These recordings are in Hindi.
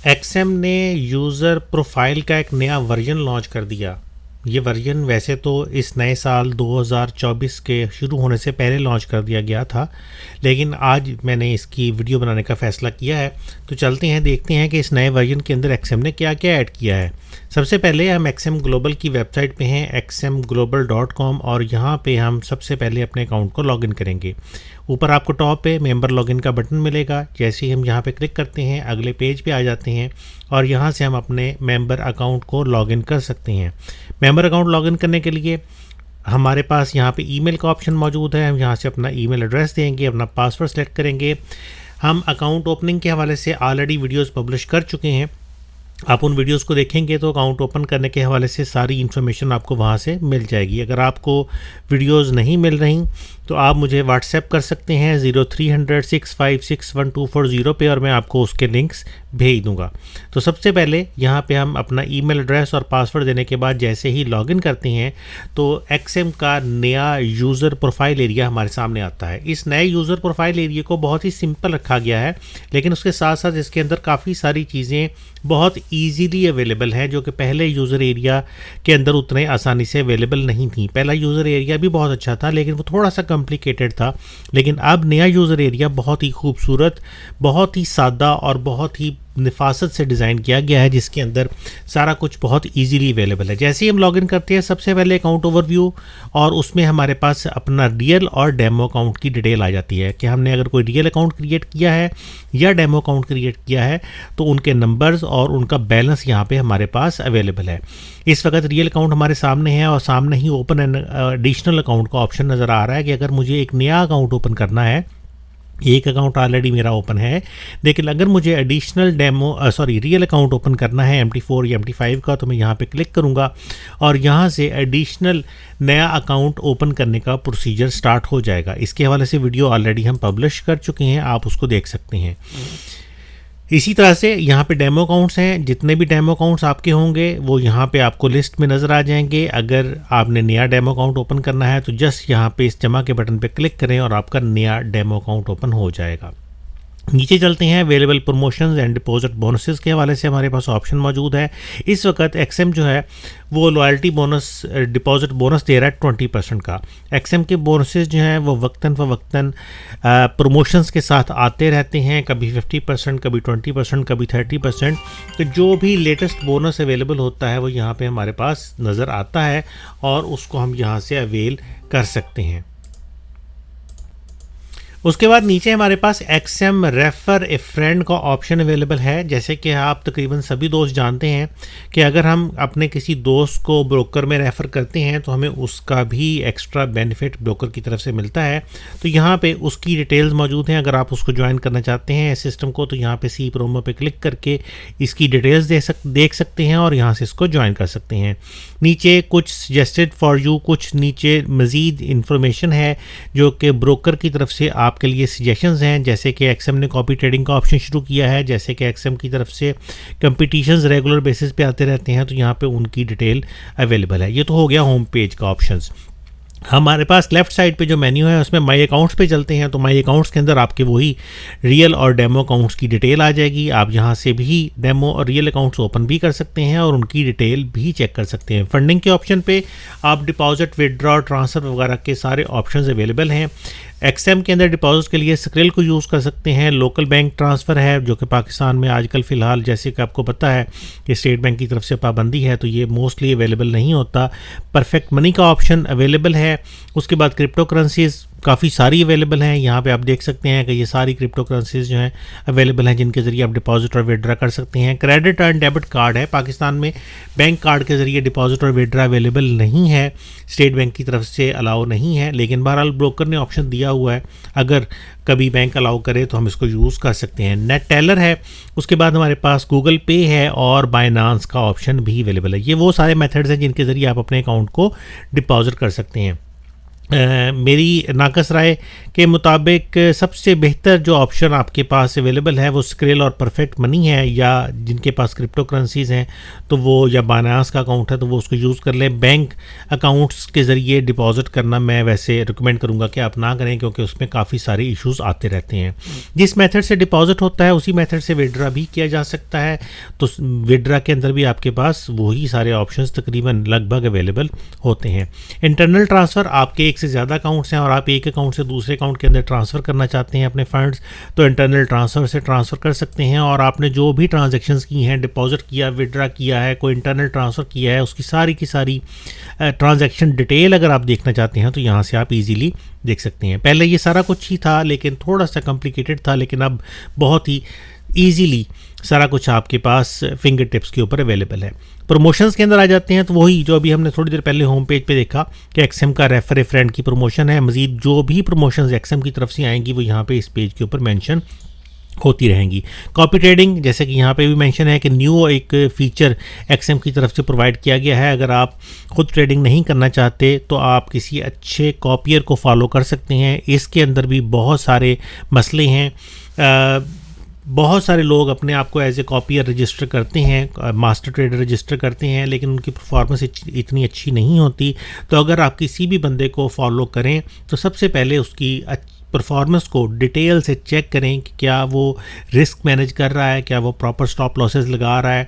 एक्सएम ने यूज़र प्रोफाइल का एक नया वर्जन लॉन्च कर दिया। ये वर्जन वैसे तो इस नए साल 2024 के शुरू होने से पहले लॉन्च कर दिया गया था, लेकिन आज मैंने इसकी वीडियो बनाने का फ़ैसला किया है। तो चलते हैं, देखते हैं कि इस नए वर्जन के अंदर एक्सएम ने क्या क्या ऐड किया है। सबसे पहले हम एक्सएम ग्लोबल की वेबसाइट पे हैं xmglobal.com, और यहाँ पे हम सबसे पहले अपने अकाउंट को लॉगिन करेंगे। ऊपर आपको टॉप पे मेंबर लॉगिन का बटन मिलेगा। जैसे ही हम यहाँ पे क्लिक करते हैं अगले पेज पे आ जाते हैं और यहाँ से हम अपने मेंबर अकाउंट को लॉगिन कर सकते हैं। मेंबर अकाउंट लॉगिन करने के लिए हमारे पास यहाँ पे ईमेल का ऑप्शन मौजूद है। हम यहाँ से अपना ईमेल एड्रेस देंगे, अपना पासवर्ड सेलेक्ट करेंगे। हम अकाउंट ओपनिंग के हवाले से ऑलरेडी वीडियोस पब्लिश कर चुके हैं। आप उन वीडियोस को देखेंगे तो अकाउंट ओपन करने के हवाले से सारी इन्फॉर्मेशन आपको वहाँ से मिल जाएगी। अगर आपको वीडियोस नहीं मिल रही तो आप मुझे व्हाट्सएप कर सकते हैं 0300656124 पे, और मैं आपको उसके लिंक्स भेज दूंगा। तो सबसे पहले यहाँ पे हम अपना ईमेल एड्रेस और पासवर्ड देने के बाद जैसे ही लॉगिन करते हैं तो एक्सएम का नया यूज़र प्रोफाइल एरिया हमारे सामने आता है। इस नए यूज़र प्रोफाइल एरिया को बहुत ही सिंपल रखा गया है, लेकिन उसके साथ साथ इसके अंदर काफ़ी सारी चीज़ें बहुत ईजीली अवेलेबल हैं जो कि पहले यूज़र एरिया के अंदर उतने आसानी से अवेलेबल नहीं थी। पहला यूज़र एरिया भी बहुत अच्छा था, लेकिन वो थोड़ा सा कॉम्प्लिकेटेड था। लेकिन अब नया यूज़र एरिया बहुत ही खूबसूरत, बहुत ही सादा और बहुत ही निफासत से डिज़ाइन किया गया है, जिसके अंदर सारा कुछ बहुत इजीली अवेलेबल है। जैसे ही हम लॉगिन करते हैं सबसे पहले अकाउंट ओवरव्यू, और उसमें हमारे पास अपना रियल और डेमो अकाउंट की डिटेल आ जाती है कि हमने अगर कोई रियल अकाउंट क्रिएट किया है या डेमो अकाउंट क्रिएट किया है तो उनके नंबर्स और उनका बैलेंस यहाँ पे हमारे पास अवेलेबल है। इस वक्त रियल अकाउंट हमारे सामने है और सामने ही ओपन एन एडिशनल अकाउंट का ऑप्शन नज़र आ रहा है कि अगर मुझे एक नया अकाउंट ओपन करना है, एक अकाउंट ऑलरेडी मेरा ओपन है, लेकिन अगर मुझे एडिशनल रियल अकाउंट ओपन करना है MT4 या MT5 का, तो मैं यहाँ पे क्लिक करूँगा और यहाँ से एडिशनल नया अकाउंट ओपन करने का प्रोसीजर स्टार्ट हो जाएगा। इसके हवाले से वीडियो ऑलरेडी हम पब्लिश कर चुके हैं, आप उसको देख सकते हैं। इसी तरह से यहाँ पे डेमो अकाउंट्स हैं। जितने भी डेमो अकाउंट्स आपके होंगे वो यहाँ पे आपको लिस्ट में नज़र आ जाएंगे। अगर आपने नया डेमो अकाउंट ओपन करना है तो जस्ट यहाँ पे इस जमा के बटन पे क्लिक करें और आपका नया डेमो अकाउंट ओपन हो जाएगा। नीचे चलते हैं, available promotions and deposit bonuses के हवाले से हमारे पास ऑप्शन मौजूद है। इस वक्त एक्सएम जो है वो लॉयल्टी बोनस, डिपॉजिट बोनस दे रहा है 20% का। एक्सएम के बोनसेस जो हैं वो वक्तन फ़वक्तन प्रमोशंस के साथ आते रहते हैं, कभी 50%, कभी 20%, कभी 30%। तो जो भी लेटेस्ट बोनस अवेलेबल होता है वो यहाँ पे हमारे पास नज़र आता है और उसको हम यहाँ से अवेल कर सकते हैं। उसके बाद नीचे हमारे पास एक्सएम रेफर ए फ्रेंड का ऑप्शन अवेलेबल है। जैसे कि आप तकरीबन सभी दोस्त जानते हैं कि अगर हम अपने किसी दोस्त को ब्रोकर में रेफ़र करते हैं तो हमें उसका भी एक्स्ट्रा बेनिफिट ब्रोकर की तरफ से मिलता है। तो यहाँ पे उसकी डिटेल्स मौजूद हैं। अगर आप उसको ज्वाइन करना चाहते हैं सिस्टम को तो यहाँ पे सी प्रोमो पे क्लिक करके इसकी डिटेल्स देख सकते हैं और यहाँ से इसको ज्वाइन कर सकते हैं। नीचे कुछ सजेस्टेड फॉर यू, कुछ नीचे मज़ीद इन्फॉर्मेशन है जो कि ब्रोकर की तरफ से आपके लिए सजेशंस हैं। जैसे कि एक्सएम ने कॉपी ट्रेडिंग का ऑप्शन शुरू किया है, जैसे कि एक्सएम की तरफ से कंपटीशंस रेगुलर बेसिस पे आते रहते हैं, तो यहाँ पे उनकी डिटेल अवेलेबल है। ये तो हो गया होम पेज का ऑप्शंस। हमारे पास लेफ़्ट साइड पे जो मेन्यू है उसमें माई अकाउंट्स पे चलते हैं। तो माई अकाउंट्स के अंदर आपके वही रियल और डेमो अकाउंट्स की डिटेल आ जाएगी। आप यहाँ से भी डेमो और रियल अकाउंट्स ओपन भी कर सकते हैं और उनकी डिटेल भी चेक कर सकते हैं। फंडिंग के ऑप्शन पे आप डिपॉजिट, विदड्रॉ, ट्रांसफ़र वगैरह के सारे ऑप्शंस अवेलेबल हैं। एक्सएम के अंदर डिपॉजिट के लिए स्क्रिल को यूज़ कर सकते हैं। लोकल बैंक ट्रांसफ़र है जो कि पाकिस्तान में आजकल फ़िलहाल जैसे कि आपको पता है कि स्टेट बैंक की तरफ से पाबंदी है, तो ये मोस्टली अवेलेबल नहीं होता। परफेक्ट मनी का ऑप्शन अवेलेबल है। उसके बाद क्रिप्टो करेंसीज़ काफ़ी सारी अवेलेबल हैं। यहाँ पे आप देख सकते हैं कि ये सारी क्रिप्टो करेंसीज़ जो हैं अवेलेबल हैं जिनके ज़रिए आप डिपॉजिट और विड्रा कर सकते हैं। क्रेडिट एंड डेबिट कार्ड है। पाकिस्तान में बैंक कार्ड के ज़रिए डिपॉजिट और विड्रा अवेलेबल नहीं है, स्टेट बैंक की तरफ से अलाउ नहीं है, लेकिन बहरहाल ब्रोकर ने ऑप्शन दिया हुआ है, अगर कभी बैंक अलाउ करे तो हम इसको यूज़ कर सकते हैं। नेट टेलर है। उसके बाद हमारे पास गूगल पे है और बाइनांस का ऑप्शन भी अवेलेबल है। ये वो सारे मेथड्स हैं जिनके ज़रिए आप अपने अकाउंट को डिपॉजिट कर सकते हैं। मेरी नाकस राय के मुताबिक सबसे बेहतर जो ऑप्शन आपके पास अवेलेबल है वो स्क्रिल और परफेक्ट मनी है, या जिनके पास क्रिप्टो करेंसीज़ हैं तो वो, या बायनांस का अकाउंट है तो वो उसको यूज़ कर लें। बैंक अकाउंट्स के ज़रिए डिपॉजिट करना मैं वैसे रिकमेंड करूँगा कि आप ना करें, क्योंकि उसमें काफ़ी सारे इश्यूज़ आते रहते हैं। जिस मेथड से डिपॉजिट होता है उसी मेथड से विड्रा भी किया जा सकता है, तो विड्रा के अंदर भी आपके पास वही सारे ऑप्शंस तकरीबन लगभग अवेलेबल होते हैं। इंटरनल ट्रांसफ़र, आपके एक से ज़्यादा अकाउंट्स हैं और आप एक अकाउंट से दूसरे अकाउंट के अंदर ट्रांसफ़र करना चाहते हैं अपने फंड्स, तो इंटरनल ट्रांसफ़र से ट्रांसफ़र कर सकते हैं। और आपने जो भी ट्रांजैक्शंस की हैं, डिपॉजिट किया, विड्रा किया है, कोई इंटरनल ट्रांसफ़र किया है, उसकी सारी की सारी ट्रांजैक्शन डिटेल अगर आप देखना चाहते हैं तो यहाँ से आप इजीली देख सकते हैं। पहले ये सारा कुछ ही था लेकिन थोड़ा सा कॉम्प्लिकेटेड था, लेकिन अब बहुत ही ईजीली सारा कुछ आपके पास फिंगर टिप्स के ऊपर अवेलेबल है। प्रमोशंस के अंदर आ जाते हैं तो वही जो अभी हमने थोड़ी देर पहले होम पेज पे देखा कि एक्सएम का रेफर ए फ्रेंड की प्रमोशन है। मज़ीद जो भी प्रमोशंस एक्सएम की तरफ से आएंगी वो यहाँ पे इस पेज के ऊपर मेंशन होती रहेंगी। कॉपी ट्रेडिंग, जैसे कि यहाँ पे भी मेंशन है कि न्यू एक फीचर एक्सएम की तरफ से प्रोवाइड किया गया है। अगर आप खुद ट्रेडिंग नहीं करना चाहते तो आप किसी अच्छे कॉपियर को फॉलो कर सकते हैं। इसके अंदर भी बहुत सारे मसले हैं। बहुत सारे लोग अपने आप को एज ए कॉपियर रजिस्टर करते हैं, मास्टर ट्रेडर रजिस्टर करते हैं, लेकिन उनकी परफॉर्मेंस इतनी अच्छी नहीं होती। तो अगर आप किसी भी बंदे को फॉलो करें तो सबसे पहले उसकी परफॉर्मेंस को डिटेल से चेक करें कि क्या वो रिस्क मैनेज कर रहा है, क्या वो प्रॉपर स्टॉप लॉसेस लगा रहा है,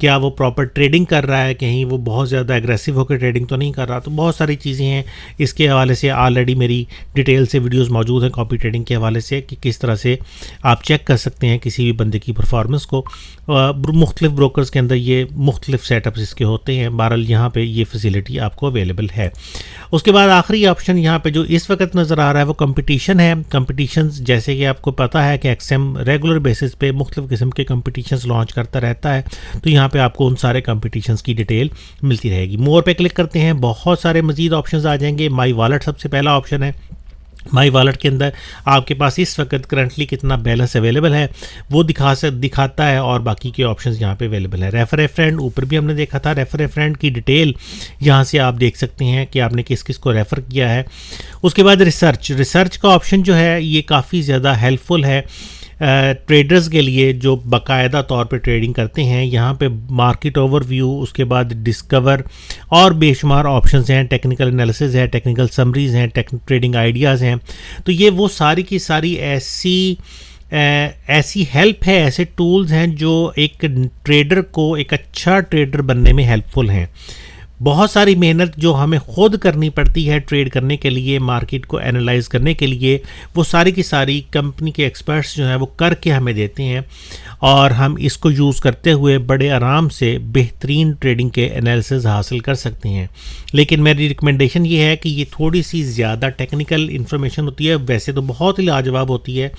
क्या वो प्रॉपर ट्रेडिंग कर रहा है, कहीं वो बहुत ज़्यादा एग्रेसिव होकर ट्रेडिंग तो नहीं कर रहा। तो बहुत सारी चीज़ें हैं। इसके हवाले से ऑलरेडी मेरी डिटेल से वीडियोस मौजूद हैं कॉपी ट्रेडिंग के हवाले से कि किस तरह से आप चेक कर सकते हैं किसी भी बंदे की परफॉर्मेंस को। मुख्तलिफ ब्रोकर्स के अंदर ये मुख्तलिफ सेटअप्स इसके होते हैं। बहरहाल यहाँ पे ये फैसिलिटी आपको अवेलेबल है। उसके बाद आखिरी ऑप्शन यहाँ पे जो इस वक्त नज़र आ रहा है वो कंपटीशन है। कंपटीशन, जैसे कि आपको पता है कि एक्सएम रेगुलर बेसिस पे मुख्तलिफ किस्म के कंपटीशंस लॉन्च करता रहता है, तो यहाँ पे आपको उन सारे कंपटीशंस की डिटेल मिलती रहेगी। मोर पे क्लिक करते हैं, बहुत सारे मजीद ऑप्शंस आ जाएंगे। माई वॉलेट सबसे पहला ऑप्शन है। माई वॉलेट के अंदर आपके पास इस वक्त करंटली कितना बैलेंस अवेलेबल है वो दिखाता है, और बाकी के ऑप्शंस यहाँ पे अवेलेबल है। रेफर ए फ्रेंड, ऊपर भी हमने देखा था, रेफर ए फ्रेंड की डिटेल यहाँ से आप देख सकते हैं कि आपने किस किस को रेफ़र किया है। उसके बाद रिसर्च का ऑप्शन जो है ये काफ़ी ज़्यादा हेल्पफुल है ट्रेडर्स के लिए जो बाकायदा तौर पे ट्रेडिंग करते हैं। यहाँ पे मार्केट ओवरव्यू, उसके बाद डिस्कवर और बेशुमार ऑप्शंस हैं, टेक्निकल एनालिसिस है, टेक्निकल समरीज़ हैं, ट्रेडिंग आइडियाज़ हैं। तो ये वो सारी की सारी ऐसी हेल्प है, ऐसे टूल्स हैं जो एक ट्रेडर को एक अच्छा ट्रेडर बनने में हेल्पफुल हैं। बहुत सारी मेहनत जो हमें खुद करनी पड़ती है ट्रेड करने के लिए, मार्केट को एनालाइज करने के लिए, वो सारी की सारी कंपनी के एक्सपर्ट्स जो हैं वो करके हमें देते हैं, और हम इसको यूज़ करते हुए बड़े आराम से बेहतरीन ट्रेडिंग के एनालिसिस हासिल कर सकते हैं। लेकिन मेरी रिकमेंडेशन ये है कि ये थोड़ी सी ज़्यादा टेक्निकल इन्फॉर्मेशन होती है। वैसे तो बहुत ही लाजवाब होती है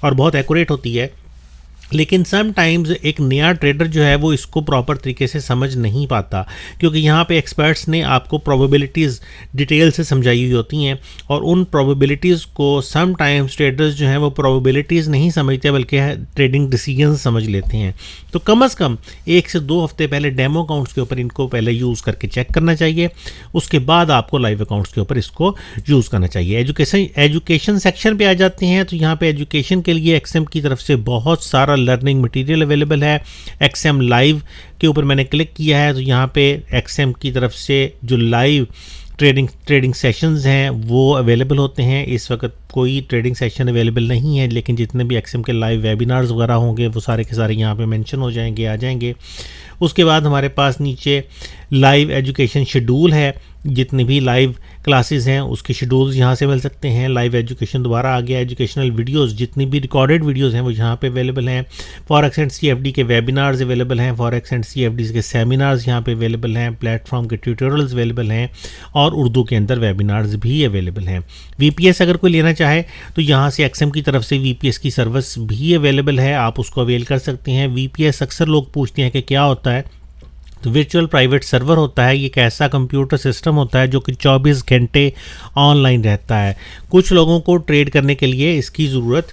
और बहुत एक्यूरेट होती है, लेकिन समटाइम्स एक नया ट्रेडर जो है वो इसको प्रॉपर तरीके से समझ नहीं पाता, क्योंकि यहाँ पे एक्सपर्ट्स ने आपको प्रोबेबिलिटीज़ डिटेल से समझाई हुई होती हैं, और उन प्रोबेबिलिटीज़ को समटाइम्स ट्रेडर्स जो हैं वो प्रोबेबिलिटीज़ नहीं समझते बल्कि ट्रेडिंग डिसीजन समझ लेते हैं। तो कम से कम 1 से 2 हफ्ते पहले डेमो अकाउंट्स के ऊपर इनको पहले यूज़ करके चेक करना चाहिए, उसके बाद आपको लाइव अकाउंट्स के ऊपर इसको यूज़ करना चाहिए। एजुकेशन सेक्शन पे आ जाते हैं, तो यहाँ पे एजुकेशन के लिए एक्सएम की तरफ से बहुत सारा लर्निंग मटेरियल अवेलेबल है। एक्सएम लाइव के ऊपर मैंने क्लिक किया है तो यहाँ पे एक्सएम की तरफ से जो लाइव ट्रेडिंग सेशंस हैं वो अवेलेबल होते हैं। इस वक्त कोई ट्रेडिंग सेशन अवेलेबल नहीं है, लेकिन जितने भी एक्सएम के लाइव वेबिनार्स वगैरह होंगे वो सारे के सारे यहाँ पे मेंशन हो जाएंगे, आ जाएंगे। उसके बाद हमारे पास नीचे लाइव एजुकेशन शेड्यूल है, जितनी भी लाइव क्लासेस हैं उसके शेड्यूल्स यहाँ से मिल सकते हैं। लाइव एजुकेशन दोबारा आ गया, एजुकेशनल वीडियोस, जितनी भी रिकॉर्डेड वीडियोस हैं वो यहाँ पे अवेलेबल हैं। फॉरेक्स एंड सीएफडी के वेबिनार्स अवेलेबल हैं, फॉरेक्स एंड सीएफडी के सेमिनार्स यहाँ पे अवेलेबल हैं, प्लेटफॉर्म के ट्यूटोरियल्स अवेलेबल हैं, और उर्दू के अंदर वेबिनार्स भी अवेलेबल हैं। वीपीएस अगर कोई लेना चाहे तो यहाँ से एक्सएम की तरफ से वीपीएस की सर्विस भी अवेलेबल है, आप उसको अवेल कर सकते हैं। वीपीएस अक्सर लोग पूछते हैं कि क्या होता है, तो वर्चुअल प्राइवेट सर्वर होता है। ये एक ऐसा कंप्यूटर सिस्टम होता है जो कि 24 घंटे ऑनलाइन रहता है। कुछ लोगों को ट्रेड करने के लिए इसकी ज़रूरत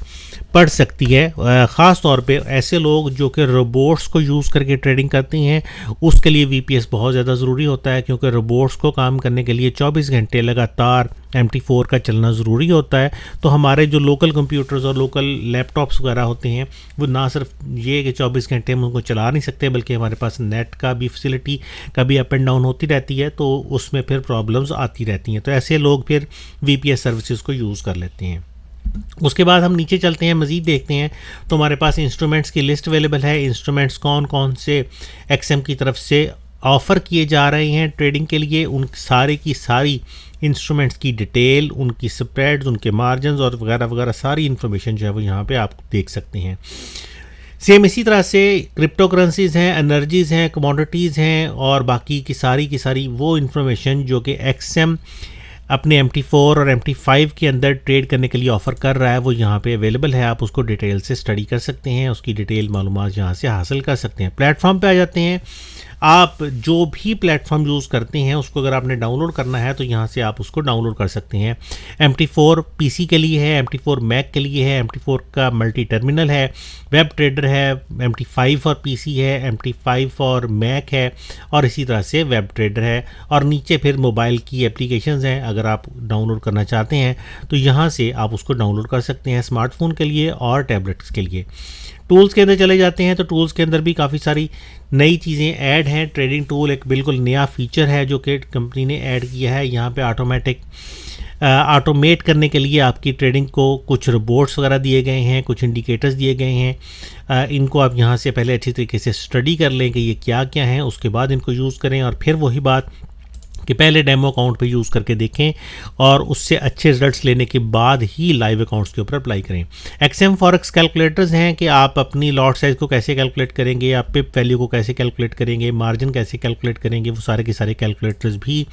पड़ सकती है, ख़ास तौर पे ऐसे लोग जो कि रोबोट्स को यूज़ करके ट्रेडिंग करते हैं, उसके लिए वीपीएस बहुत ज़्यादा ज़रूरी होता है, क्योंकि रोबोट्स को काम करने के लिए 24 घंटे लगातार MT4 का चलना ज़रूरी होता है। तो हमारे जो लोकल कंप्यूटर्स और लोकल लैपटॉप्स वगैरह होते हैं वो ना सिर्फ ये कि 24 घंटे हम उनको चला नहीं सकते, बल्कि हमारे पास नेट का भी फैसिलिटी कभी अप एंड डाउन होती रहती है, तो उसमें फिर प्रॉब्लम्स आती रहती हैं। तो ऐसे लोग फिर VPS सर्विसेज को यूज़ कर लेते हैं। उसके बाद हम नीचे चलते हैं, मज़ीद देखते हैं तो हमारे पास इंस्ट्रूमेंट्स की लिस्ट अवेलेबल है। इंस्ट्रूमेंट्स कौन कौन से XM की तरफ से ऑफ़र किए जा रहे हैं ट्रेडिंग के लिए, उन सारे की सारी इंस्ट्रूमेंट्स की डिटेल, उनकी स्प्रेड्स, उनके मार्जिन्स और वगैरह वगैरह सारी इन्फॉर्मेशन जो है वो यहाँ पे आप देख सकते हैं। सेम इसी तरह से क्रिप्टो करेंसीज़ हैं, एनर्जीज़ हैं, कमोडिटीज़ हैं और बाकी की सारी वो इन्फॉर्मेशन जो कि XM अपने MT4 और MT5 के अंदर ट्रेड करने के लिए ऑफ़र कर रहा है वो यहाँ पे अवेलेबल है। आप उसको डिटेल से स्टडी कर सकते हैं, उसकी डिटेल मालूमात यहाँ से हासिल कर सकते हैं। प्लेटफॉर्म पे आ जाते हैं। आप जो भी प्लेटफॉर्म यूज़ करते हैं उसको अगर आपने डाउनलोड करना है तो यहाँ से आप उसको डाउनलोड कर सकते हैं। MT4 PC के लिए है, MT4 मैक के लिए है, MT4 का मल्टी टर्मिनल है, वेब ट्रेडर है, MT5 फॉर PC है, MT5 फॉर मैक है और इसी तरह से वेब ट्रेडर है। और नीचे फिर मोबाइल की एप्लीकेशंस हैं, अगर आप डाउनलोड करना चाहते हैं तो यहाँ से आप उसको डाउनलोड कर सकते हैं स्मार्टफोन के लिए और टैबलेट्स के लिए। टूल्स के अंदर चले जाते हैं तो टूल्स के अंदर भी काफ़ी सारी नई चीज़ें ऐड हैं। ट्रेडिंग टूल एक बिल्कुल नया फीचर है जो कि कंपनी ने ऐड किया है। यहाँ पे ऑटोमेट करने के लिए आपकी ट्रेडिंग को कुछ रोबोट्स वगैरह दिए गए हैं, कुछ इंडिकेटर्स दिए गए हैं। इनको आप यहाँ से पहले अच्छी तरीके से स्टडी कर लें कि ये क्या क्या हैं, उसके बाद इनको यूज़ करें और फिर वही बात कि पहले डेमो अकाउंट पे यूज़ करके देखें और उससे अच्छे रिजल्ट्स लेने के बाद ही लाइव अकाउंट्स के ऊपर अप्लाई करें। XM फॉरेक्स कैलकुलेटर्स हैं कि आप अपनी लॉट साइज़ को कैसे कैलकुलेट करेंगे, आप पिप वैल्यू को कैसे कैलकुलेट करेंगे, मार्जिन कैसे कैलकुलेट करेंगे, वो सारे के सारे कैलकुलेटर्स भी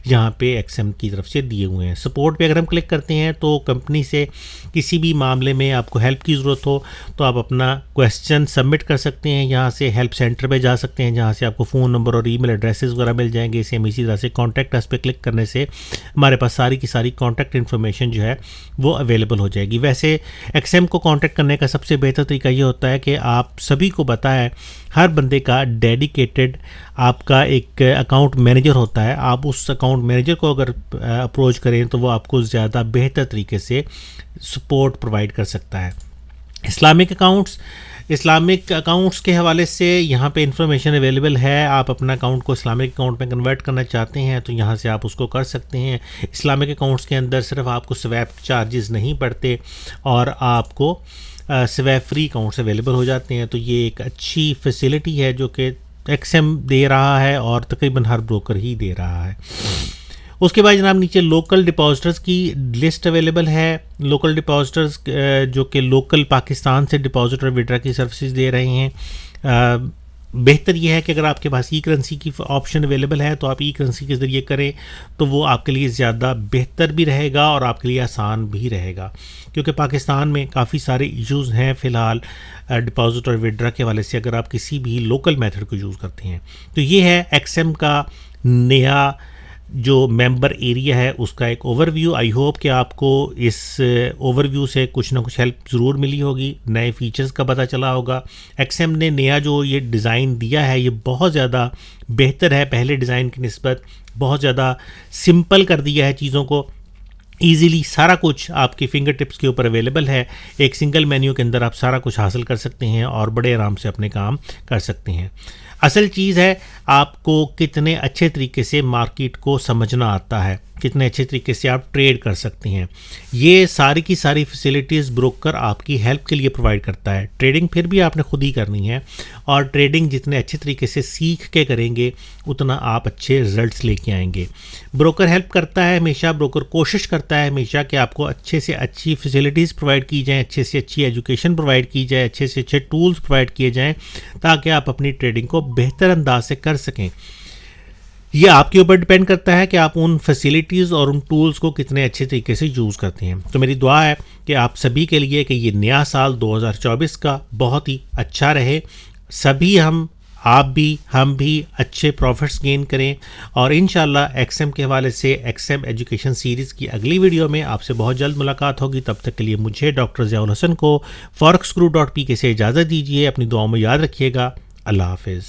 यहाँ पे XM की तरफ से दिए हुए हैं। सपोर्ट पे अगर हम क्लिक करते हैं तो कंपनी से किसी भी मामले में आपको हेल्प की ज़रूरत हो तो आप अपना क्वेश्चन सबमिट कर सकते हैं। यहाँ से हेल्प सेंटर पर जा सकते हैं जहाँ से आपको फ़ोन नंबर और ईमेल एड्रेसेस वगैरह मिल जाएंगे। सेम इसी तरह से कॉन्टैक्ट अस पे क्लिक करने से हमारे पास सारी की सारी कॉन्टैक्ट इन्फॉर्मेशन जो है वो अवेलेबल हो जाएगी। वैसे XM को कॉन्टैक्ट करने का सबसे बेहतर तरीका ये होता है कि आप सभी को बताएं, हर बंदे का डेडिकेटेड आपका एक अकाउंट मैनेजर होता है। आप उस अकाउंट मैनेजर को अगर अप्रोच करें तो वो आपको ज़्यादा बेहतर तरीके से सपोर्ट प्रोवाइड कर सकता है। इस्लामिक अकाउंट्स के हवाले से यहाँ पे इंफॉर्मेशन अवेलेबल है। आप अपना अकाउंट को इस्लामिक अकाउंट में कन्वर्ट करना चाहते हैं तो यहाँ से आप उसको कर सकते हैं। इस्लामिक अकाउंट्स के अंदर सिर्फ आपको स्वैप चार्जेस नहीं पड़ते और आपको स्वैप फ्री अकाउंट्स अवेलेबल हो जाते हैं। तो ये एक अच्छी फैसिलिटी है जो कि XM दे रहा है और तकरीबन हर ब्रोकर ही दे रहा है। उसके बाद जनाब नीचे लोकल डिपॉजिटर्स की लिस्ट अवेलेबल है। लोकल डिपॉजिटर्स जो कि लोकल पाकिस्तान से डिपॉजिट और विड्रा की सर्विसेज दे रहे हैं। बेहतर यह है कि अगर आपके पास ई-करेंसी की ऑप्शन अवेलेबल है तो आप ई-करेंसी के ज़रिए करें तो वो आपके लिए ज़्यादा बेहतर भी रहेगा और आपके लिए आसान भी रहेगा, क्योंकि पाकिस्तान में काफ़ी सारे इश्यूज़ हैं फ़िलहाल डिपॉजिट और विड्रा के हवाले से अगर आप किसी भी लोकल मेथड को यूज़ करते हैं। तो ये है XM का नया जो मेंबर एरिया है उसका एक ओवरव्यू। आई होप कि आपको इस ओवरव्यू से कुछ ना कुछ हेल्प ज़रूर मिली होगी, नए फीचर्स का पता चला होगा। XM ने नया जो ये डिज़ाइन दिया है ये बहुत ज़्यादा बेहतर है, पहले डिज़ाइन की निस्बत बहुत ज़्यादा सिंपल कर दिया है चीज़ों को। ईज़िली सारा कुछ आपके फिंगर टिप्स के ऊपर अवेलेबल है। एक सिंगल मेन्यू के अंदर आप सारा कुछ हासिल कर सकते हैं और बड़े आराम से अपने काम कर सकते हैं। असल चीज़ है आपको कितने अच्छे तरीके से मार्केट को समझना आता है, कितने अच्छे तरीके से आप ट्रेड कर सकते हैं। ये सारी की सारी फैसिलिटीज़ ब्रोकर आपकी हेल्प के लिए प्रोवाइड करता है। ट्रेडिंग फिर भी आपने खुद ही करनी है और ट्रेडिंग जितने अच्छे तरीके से सीख के करेंगे उतना आप अच्छे रिजल्ट्स लेके आएंगे। ब्रोकर हेल्प करता है हमेशा, ब्रोकर कोशिश करता है हमेशा कि आपको अच्छे से अच्छी फैसिलिटीज़ प्रोवाइड की जाएँ, अच्छे से अच्छी एजुकेशन प्रोवाइड की जाए, अच्छे से अच्छे टूल्स प्रोवाइड किए जाएँ ताकि आप अपनी ट्रेडिंग को बेहतर अंदाज से कर सकें। ये आपके ऊपर डिपेंड करता है कि आप उन फैसिलिटीज़ और उन टूल्स को कितने अच्छे तरीके से यूज़ करते हैं। तो मेरी दुआ है कि आप सभी के लिए कि ये नया साल 2024 का बहुत ही अच्छा रहे। सभी आप भी हम भी अच्छे प्रॉफिट्स गेन करें और इंशाल्लाह XM के हवाले से XM एजुकेशन सीरीज़ की अगली वीडियो में आपसे बहुत जल्द मुलाकात होगी। तब तक के लिए मुझे डॉक्टर ज़ियाउल हसन को forexguru.pk से इजाज़त दीजिए। अपनी दुआओं में याद रखिएगा। अल्लाह हाफिज़।